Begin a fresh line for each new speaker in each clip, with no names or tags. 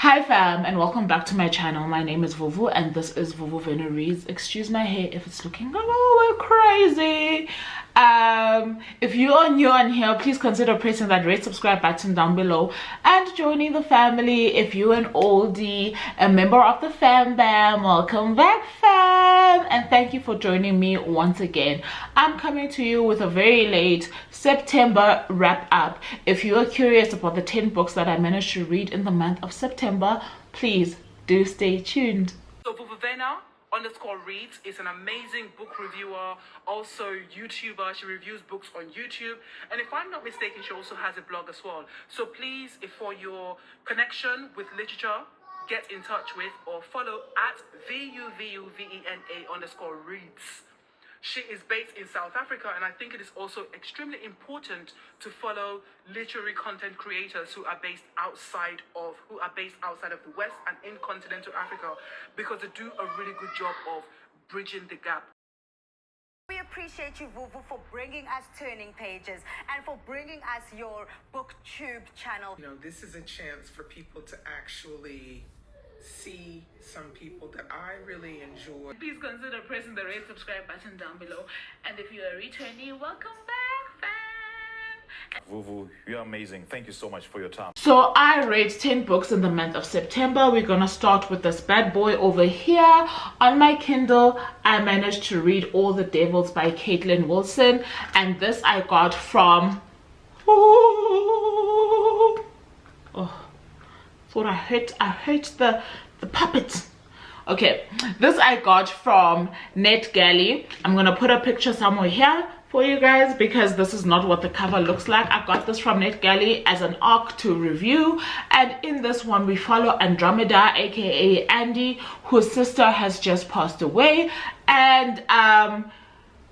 Hi fam, and welcome back to my channel. My name is Vuvu and this is Vuvu Vena Reads. Excuse my hair if it's looking a little bit crazy. If you are new on here, please consider pressing that red subscribe button down below and joining the family. If you're an oldie, a member of the fam bam, welcome back fam, and thank you for joining me once again. I'm coming to you with a very late September wrap up. If you are curious about the 10 books that I managed to read in the month of September, please do stay tuned.
So Vena _reads is an amazing book reviewer, also YouTuber. She reviews books on YouTube, and if I'm not mistaken, she also has a blog as well. So please, if for your connection with literature, get in touch with or follow at VUVUVENA_reads. She is based in South Africa, and I think it is also extremely important to follow literary content creators who are based outside of the West and in continental Africa, because they do a really good job of bridging the gap.
We appreciate you, Vuvu, for bringing us Turning Pages and for bringing us your BookTube channel.
You know, this is a chance for people to actually see some people that I really enjoy.
Please consider pressing the red subscribe button down below, and if you are returning, welcome back fam.
Vuvu, you're amazing. Thank you so much for your time.
So I read 10 books in the month of September. We're gonna start with this bad boy over here on my Kindle. I managed to read All the Devils by Caitlin Wilson, and this I got from thought I hurt the puppet. Okay, this I got from NetGalley. I'm gonna put a picture somewhere here for you guys because this is not what the cover looks like. I got this from NetGalley as an ARC to review, and in this one we follow Andromeda, aka Andy, whose sister has just passed away, and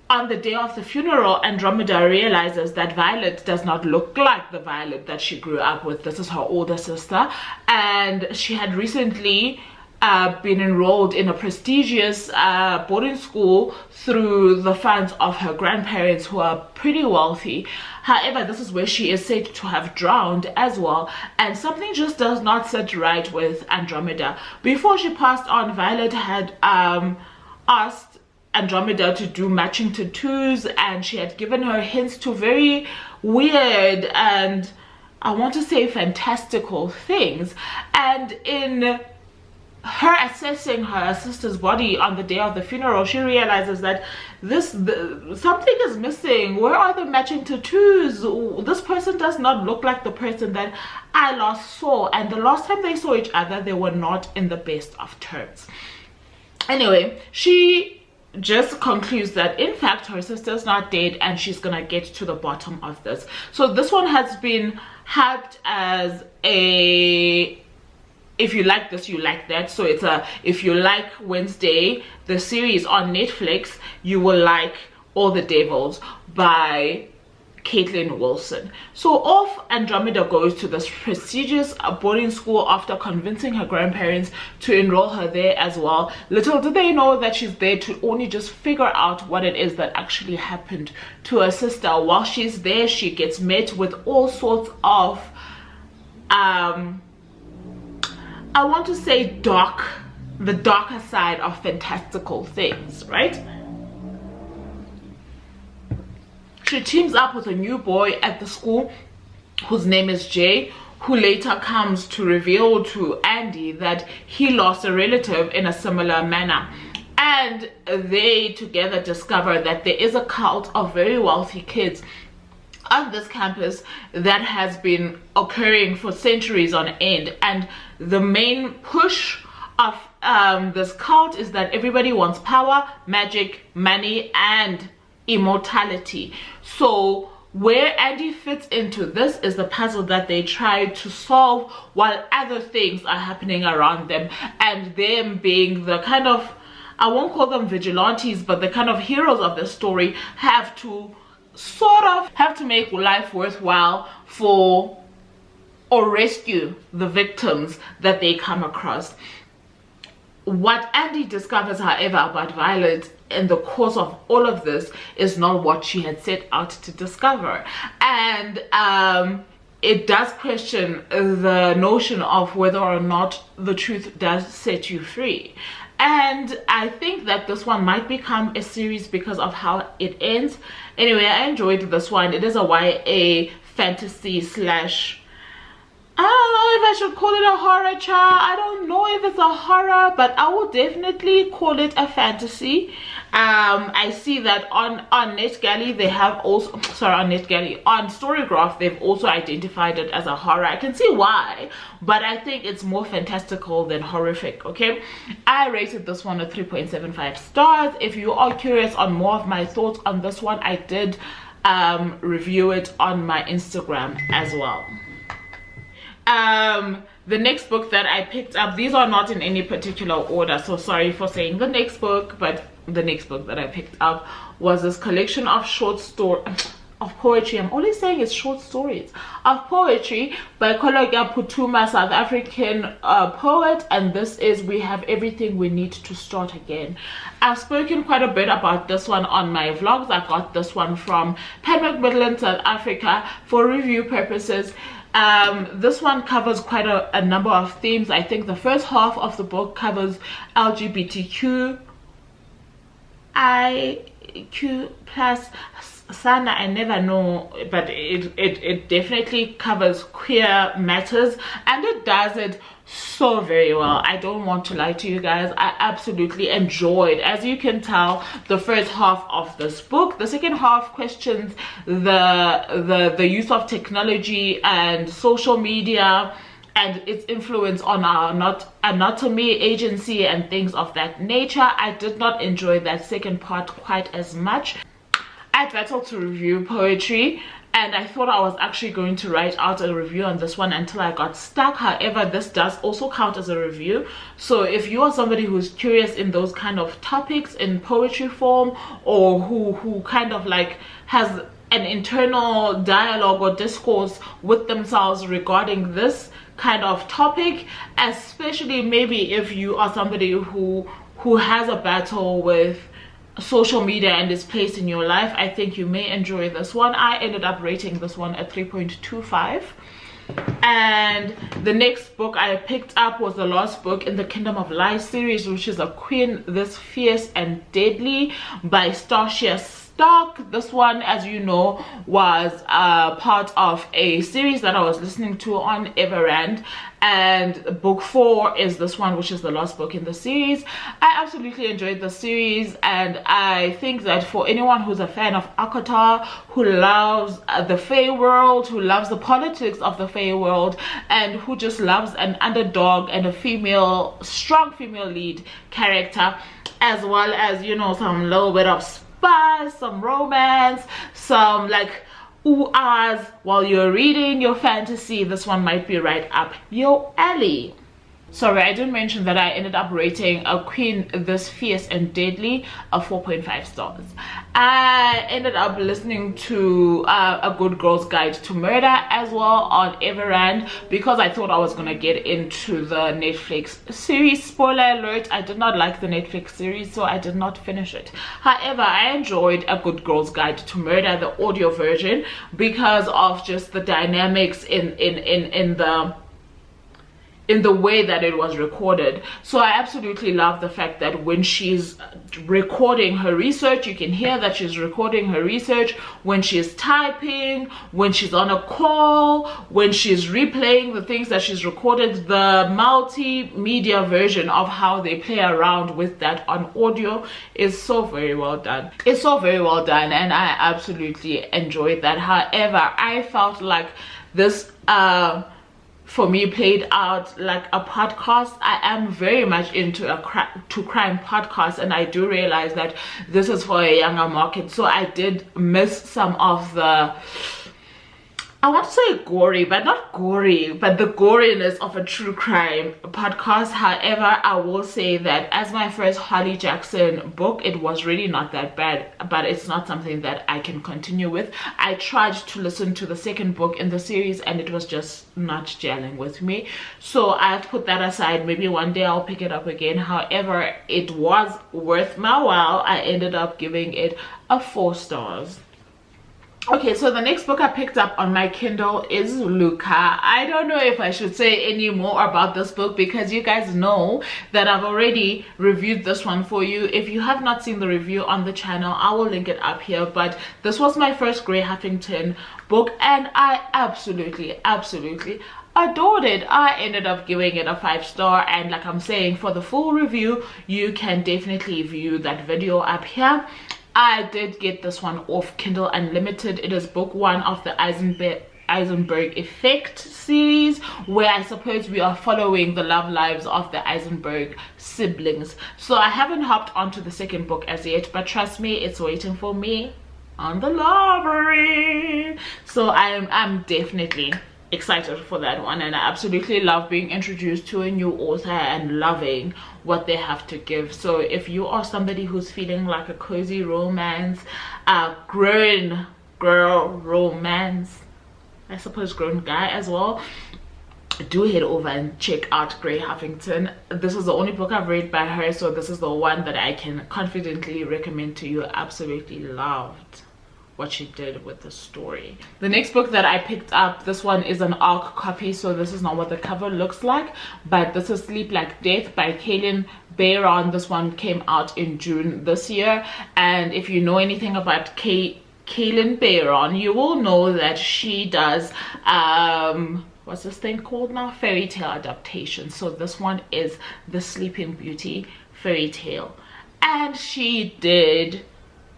on the day of the funeral, Andromeda realizes that Violet does not look like the Violet that she grew up with. This is her older sister, and she had recently been enrolled in a prestigious boarding school through the funds of her grandparents, who are pretty wealthy. However, this is where she is said to have drowned as well, and something just does not sit right with Andromeda. Before she passed on, Violet had asked Andromeda to do matching tattoos, and she had given her hints to very weird and, I want to say, fantastical things. And in her assessing her sister's body on the day of the funeral, she realizes that something is missing. Where are the matching tattoos? This person does not look like the person that I last saw, and the last time they saw each other, they were not in the best of terms. Anyway, she just concludes that in fact her sister's not dead, and she's gonna get to the bottom of this. So this one has been hyped as a if you like this, you like that. So it's a if you like Wednesday, the series on Netflix, you will like All the Devils by Caitlin Wilson. So off Andromeda goes to this prestigious boarding school after convincing her grandparents to enroll her there as well. Little do they know that she's there to only just figure out what it is that actually happened to her sister. While she's there, she gets met with all sorts of I want to say the darker side of fantastical things, right? She teams up with a new boy at the school whose name is Jay, who later comes to reveal to Andy that he lost a relative in a similar manner. And they together discover that there is a cult of very wealthy kids on this campus that has been occurring for centuries on end. And the main push of this cult is that everybody wants power, magic, money, and immortality. So where Andy fits into this is the puzzle that they try to solve while other things are happening around them, and them being the kind of, I won't call them vigilantes, but the kind of heroes of the story have to make life worthwhile for or rescue the victims that they come across. What Andy discovers, however, about Violet in the course of all of this is not what she had set out to discover. And it does question the notion of whether or not the truth does set you free. And I think that this one might become a series because of how it ends. Anyway, I enjoyed this one. It is a YA fantasy slash, I don't know if I should call it a horror, child. I don't know if it's a horror, but I will definitely call it a fantasy. I see that on NetGalley they have also, sorry, on NetGalley, on Storygraph they've also identified it as a horror. I can see why, but I think it's more fantastical than horrific. Okay, I rated this one a 3.75 stars. If you are curious on more of my thoughts on this one, I did review it on my Instagram as well. The next book that I picked up, these are not in any particular order, so sorry for saying the next book, but the next book that I picked up was this collection of short story of poetry. I'm only saying it's short stories of poetry by Kologa Putuma, South African poet, and this is We Have Everything We Need to Start Again. I've spoken quite a bit about this one on my vlogs. I got this one from Pen Macmillan, South Africa, for review purposes. This one covers quite a number of themes. I think the first half of the book covers LGBTQ IQ plus Sana, I never know, but it definitely covers queer matters, and it does it so very well. I don't want to lie to you guys, I absolutely enjoyed, as you can tell, the first half of this book. The second half questions the use of technology and social media and its influence on our anatomy, agency, and things of that nature. I did not enjoy that second part quite as much. I battled to review poetry, and I thought I was actually going to write out a review on this one until I got stuck. However, this does also count as a review, so if you are somebody who's curious in those kind of topics in poetry form, or who kind of like has an internal dialogue or discourse with themselves regarding this kind of topic, especially maybe if you are somebody who has a battle with social media and its place in your life, I think you may enjoy this one. I ended up rating this one at 3.25. And the next book I picked up was the last book in the Kingdom of Lies series, which is A Queen This Fierce and Deadly by Stacia Stark. This one, as you know, was part of a series that I was listening to on Everand, and book 4 is this one, which is the last book in the series. I absolutely enjoyed the series, and I think that for anyone who's a fan of Akatar, who loves the Fae world, who loves the politics of the Fae world, and who just loves an underdog and a female, strong female lead character, as well as, you know, some little bit of spice, some romance, some like ooh-ahs while you're reading your fantasy, this one might be right up your alley. Sorry, I didn't mention that I ended up rating A Queen This Fierce and Deadly a 4.5 stars. I ended up listening to A Good Girl's Guide to Murder as well on Everand, because I thought I was gonna get into the Netflix series. Spoiler alert, I did not like the Netflix series, so I did not finish it. However, I enjoyed A Good Girl's Guide to Murder, the audio version, because of just the dynamics in the way that it was recorded. So I absolutely love the fact that when she's recording her research, you can hear that she's recording her research when she's typing, when she's on a call, when she's replaying the things that she's recorded. The multimedia version of how they play around with that on audio is so very well done. It's so very well done, and I absolutely enjoyed that. However, I felt like this for me played out like a podcast. I am very much into a crime podcast, and I do realize that this is for a younger market, so I did miss some of the, I want to say gory, but not gory, but the goriness of a true crime podcast. However, I will say that as my first Holly Jackson book, it was really not that bad, but it's not something that I can continue with. I tried to listen to the second book in the series, and it was just not gelling with me, so I've put that aside. Maybe one day I'll pick it up again. However, it was worth my while. I ended up giving it a 4 stars. Okay, so the next book I picked up on my Kindle is Luca. I don't know if I should say any more about this book because you guys know that I've already reviewed this one for you. If you have not seen the review on the channel, I will link it up here. But this was my first Grey Huffington book and I absolutely adored it. I ended up giving it a 5-star, and like I'm saying, for the full review you can definitely view that video up here. I did get this one off Kindle Unlimited. It is book 1 of the Eisenberg Effect series, where I suppose we are following the love lives of the Eisenberg siblings. So I haven't hopped onto the second book as yet, but trust me, it's waiting for me on the library. So I'm definitely excited for that one, and I absolutely love being introduced to a new author and loving what they have to give. So if you are somebody who's feeling like a cozy romance, grown girl romance, I suppose grown guy as well, do head over and check out Grey Huffington. This is the only book I've read by her, so this is the one that I can confidently recommend to you. Absolutely loved what she did with the story. The next book that I picked up, this one is an ARC copy, so this is not what the cover looks like, but this is Sleep Like Death by Kaylin Bayron. This one came out in June this year, and if you know anything about Kaylin Bayron, you will know that she does what's this thing called now, fairy tale adaptation. So this one is the Sleeping Beauty fairy tale, and she did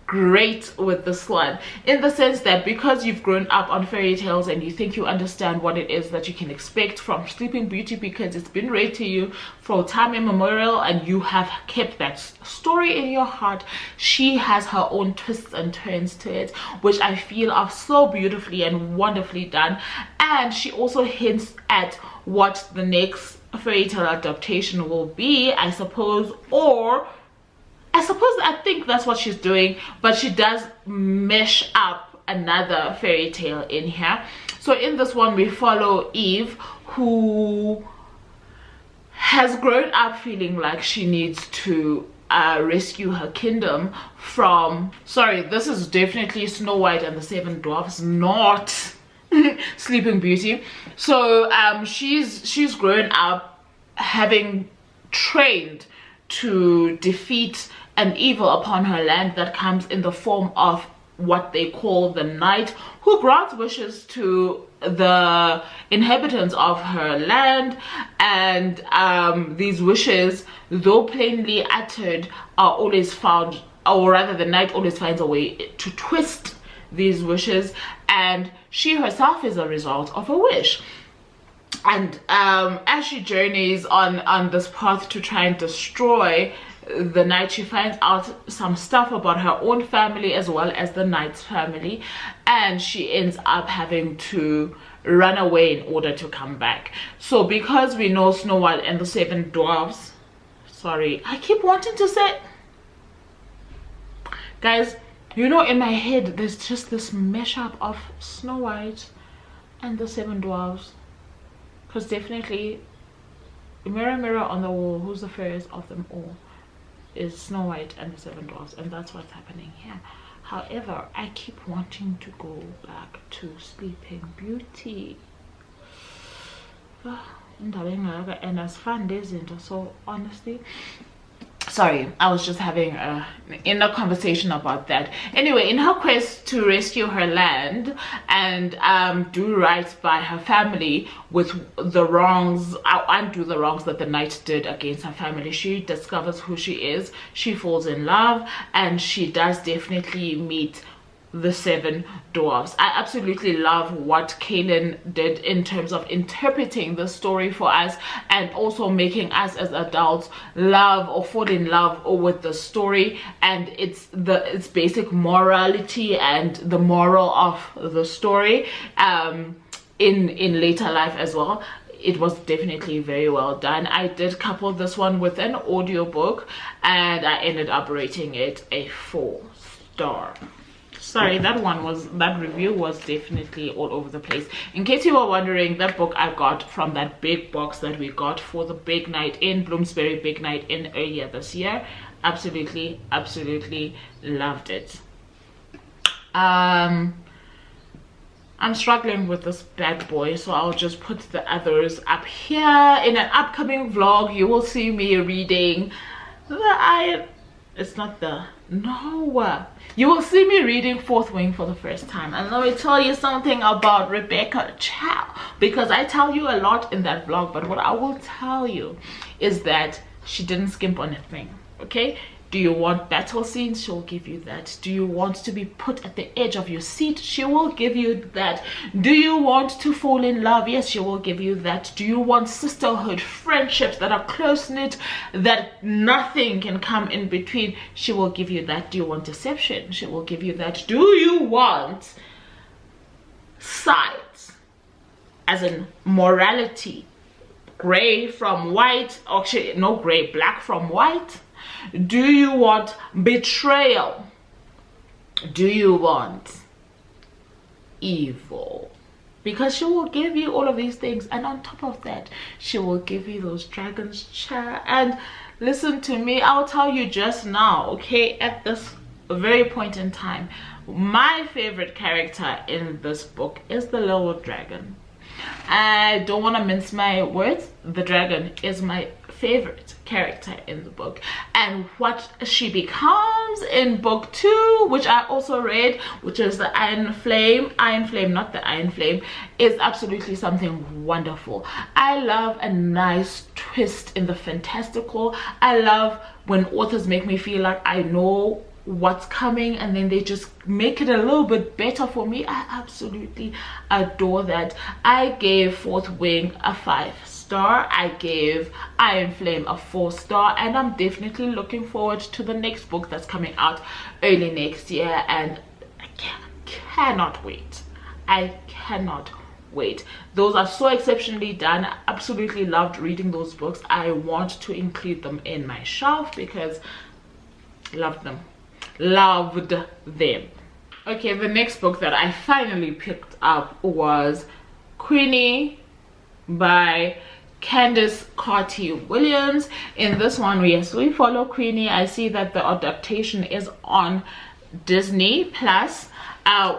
great with this one, in the sense that because you've grown up on fairy tales and you think you understand what it is that you can expect from Sleeping Beauty because it's been read to you for time immemorial and you have kept that story in your heart, she has her own twists and turns to it, which I feel are so beautifully and wonderfully done. And she also hints at what the next fairy tale adaptation will be, I suppose, or I think that's what she's doing, but she does mesh up another fairy tale in here. So in this one we follow Eve, who has grown up feeling like she needs to rescue her kingdom from, sorry, this is definitely Snow White and the Seven Dwarfs, not Sleeping Beauty. So she's grown up having trained to defeat an evil upon her land that comes in the form of what they call the Night, who grants wishes to the inhabitants of her land. And these wishes, though plainly uttered, are always found, or rather the Night always finds a way to twist these wishes, and she herself is a result of a wish. And as she journeys on this path to try and destroy the Night, she finds out some stuff about her own family as well as the Knight's family, and she ends up having to run away in order to come back. So because we know Snow White and the Seven Dwarfs, sorry, I keep wanting to say, guys, you know, in my head there's just this mashup of Snow White and the Seven Dwarfs, because definitely mirror mirror on the wall, who's the fairest of them all, is Snow White and the Seven Dwarfs, and that's what's happening here. However, I keep wanting to go back to Sleeping Beauty. And as fun isn't, so honestly, sorry, I was just having an inner conversation about that. Anyway, in her quest to rescue her land and do right by her family with the wrongs, undo the wrongs that the Night did against her family, she discovers who she is, she falls in love, and she does definitely meet the Seven Dwarfs. I absolutely love what Kaylin did in terms of interpreting the story for us, and also making us as adults love or fall in love with the story and its basic morality and the moral of the story in later life as well. It was definitely very well done. I did couple this one with an audiobook and I ended up rating it a 4-star. Sorry, that review was definitely all over the place. In case you were wondering, that book I got from that big box that we got for the big night in, Bloomsbury Big Night in, earlier this year. Absolutely loved it. I'm struggling with this bad boy, so I'll just put the others up here. In an upcoming vlog, you will see me reading you will see me reading Fourth Wing for the first time. And let me tell you something about Rebecca Chow, because I tell you a lot in that vlog, but what I will tell you is that she didn't skimp on a thing. Okay, do you want battle scenes? She'll give you that. Do you want to be put at the edge of your seat? She will give you that. Do you want to fall in love? Yes, she will give you that. Do you want sisterhood, friendships that are close-knit, that nothing can come in between? She will give you that. Do you want deception? She will give you that. Do you want sides, as in morality, gray from white? Actually, no gray, black from white. Do you want betrayal? Do you want evil? Because she will give you all of these things, and on top of that, she will give you those dragons. And listen to me, I'll tell you just now, okay, at this very point in time, my favorite character in this book is the little dragon. I don't want to mince my words. The dragon is my favorite character in the book, and what she becomes in book 2, which I also read, which is the Iron Flame, not the Iron Flame, is absolutely something wonderful. I love a nice twist in the fantastical. I love when authors make me feel like I know what's coming, and then they just make it a little bit better for me. I absolutely adore that. I gave Fourth Wing a 5-star. I gave Iron Flame a 4-star, and I'm definitely looking forward to the next book that's coming out early next year, and I cannot wait. I cannot wait. Those are so exceptionally done. I absolutely loved reading those books. I want to include them in my shelf because loved them. Okay, the next book that I finally picked up was Queenie by Candice Carty-Williams. In this one, yes, we follow Queenie. I see that the adaptation is on Disney Plus.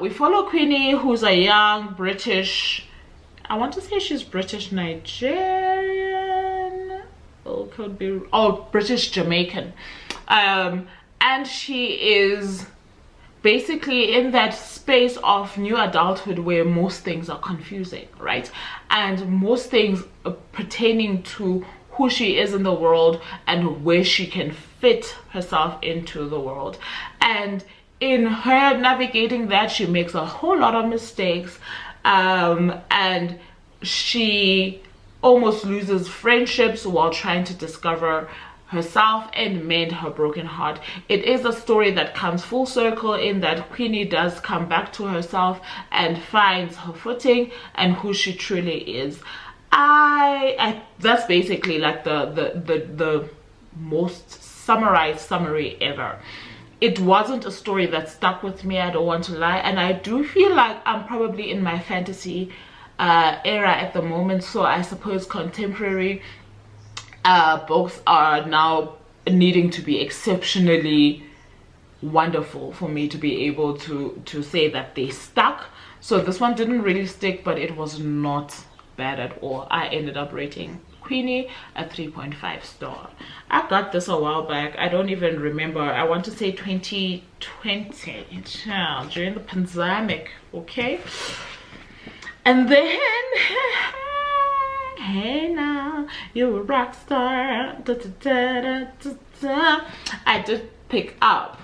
We follow Queenie, who's a young British, I want to say she's British Nigerian, or could be, oh, British Jamaican. And she is basically in that space of new adulthood where most things are confusing, right? And most things pertaining to who she is in the world and where she can fit herself into the world. And in her navigating that, she makes a whole lot of mistakes, and she almost loses friendships while trying to discover herself and mend her broken heart. It is a story that comes full circle in that Queenie does come back to herself and finds her footing and who she truly is. That's basically like the most summarized summary ever. It wasn't a story that stuck with me, I don't want to lie, and I do feel like I'm probably in my fantasy era at the moment, so I suppose contemporary books are now needing to be exceptionally wonderful for me to be able to say that they stuck. So this one didn't really stick, but it was not bad at all. I ended up rating Queenie a 3.5 star. I got this a while back. I don't even remember. I want to say 2020, during the pandemic. Okay, and then hey now, you're a rock star. Da, da, da, da, da, da. I did pick up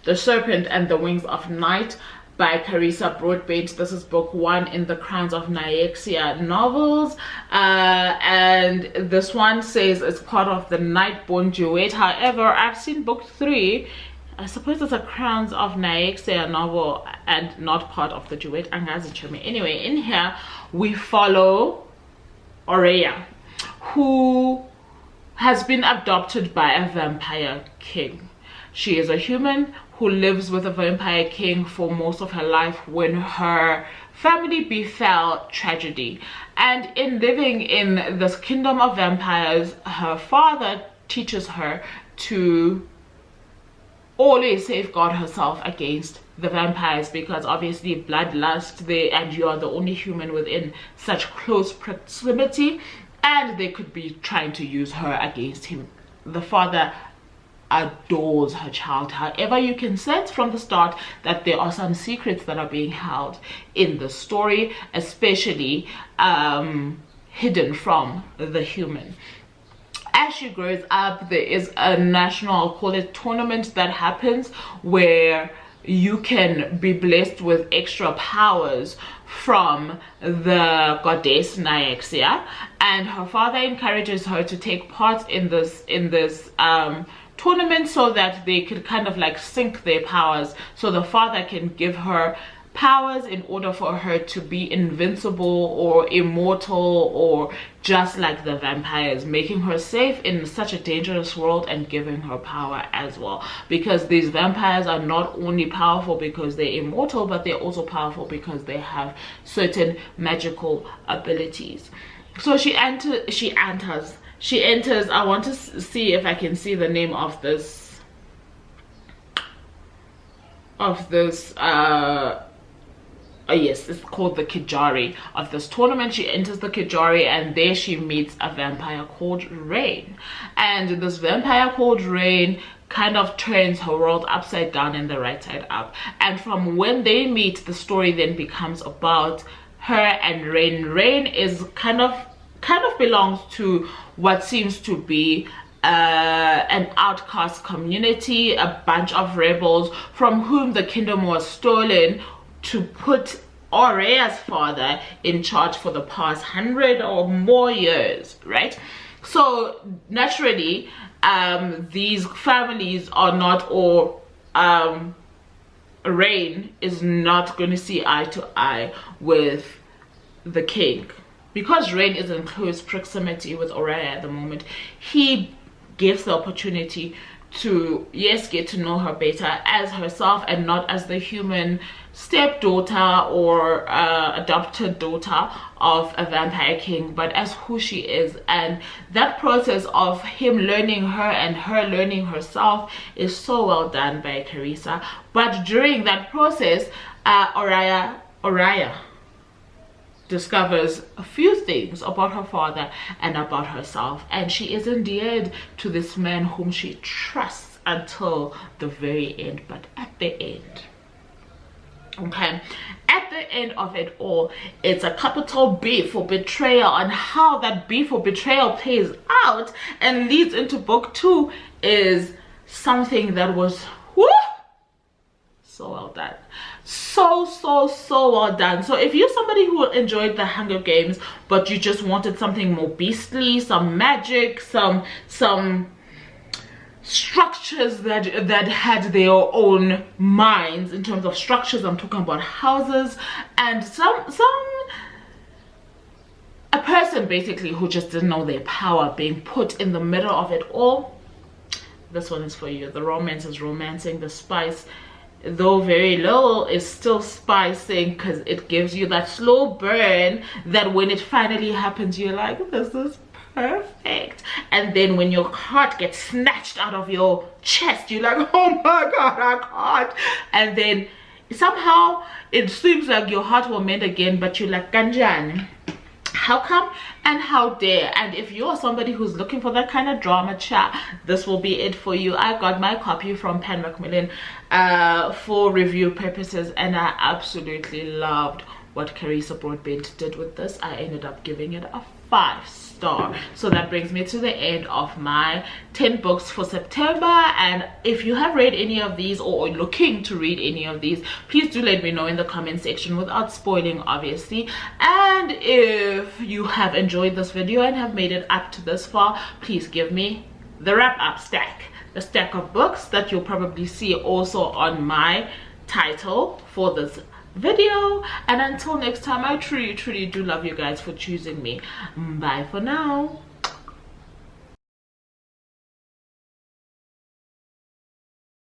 The Serpent and the Wings of Night by Carissa Broadbent. This is book 1 in the Crowns of Nyxia novels, and this one says it's part of the Nightborn duet. However, I've seen book 3. I suppose it's a Crowns of Nyxia novel and not part of the duet. Anyway, in here we follow Aurea, who has been adopted by a vampire king. She is a human who lives with a vampire king for most of her life when her family befell tragedy. And in living in this kingdom of vampires, her father teaches her to always safeguard herself against the vampires, because obviously bloodlust, and you are the only human within such close proximity, and they could be trying to use her against him. The father adores her child. However, you can sense from the start that there are some secrets that are being held in the story, especially hidden from the human. As she grows up, there is a national, I'll call it, tournament that happens where you can be blessed with extra powers from the goddess Nyxia, and her father encourages her to take part in this tournament so that they could kind of like sync their powers, so the father can give her powers in order for her to be invincible or immortal or just like the vampires, making her safe in such a dangerous world and giving her power as well, because these vampires are not only powerful because they're immortal, but they're also powerful because they have certain magical abilities. So she enters. I want to see if I can see the name of this yes, it's called the Kijari of this tournament. She enters the Kijari, and there she meets a vampire called Rain, and this vampire called Rain kind of turns her world upside down and the right side up. And from when they meet, the story then becomes about her and Rain. Rain is kind of belongs to what seems to be an outcast community, a bunch of rebels from whom the kingdom was stolen to put Aurea's father in charge for the past 100 or more years, right? So naturally, these families are not, or Rain is not going to see eye to eye with the king, because Rain is in close proximity with Aurea at the moment. He gives the opportunity to, yes, get to know her better as herself and not as the human stepdaughter or adopted daughter of a vampire king, but as who she is. And that process of him learning her and her learning herself is so well done by Carissa. But during that process, Aurea discovers a few things about her father and about herself, and she is endeared to this man whom she trusts until the very end. But at the end, okay, at the end of it all, it's a capital B for betrayal, and how that B for betrayal plays out and leads into book 2 is something that was so well done. So well done. So if you're somebody who enjoyed the Hunger Games but you just wanted something more beastly, some magic, some structures that had their own minds in terms of structures, I'm talking about houses, and a person basically who just didn't know their power being put in the middle of it all, this one is for you. The romance is romancing, the spice, though very low, is still spicing, because it gives you that slow burn that when it finally happens, you're like, this is perfect. And then when your heart gets snatched out of your chest, you're like, oh my god, I can't. And then somehow it seems like your heart will mend again, but you're like, Kanjani, how come and how dare? And if you're somebody who's looking for that kind of drama chat, this will be it for you. I got my copy from Pan Macmillan for review purposes, and I absolutely loved what Carissa Broadbent did with this. I ended up giving it a 5-star. So that brings me to the end of my 10 books for September. And if you have read any of these or looking to read any of these, please do let me know in the comment section without spoiling, obviously. And if you have enjoyed this video and have made it up to this far, please give me the wrap-up stack, the stack of books that you'll probably see also on my title for this video. And until next time, I truly do love you guys for choosing me. Bye for now.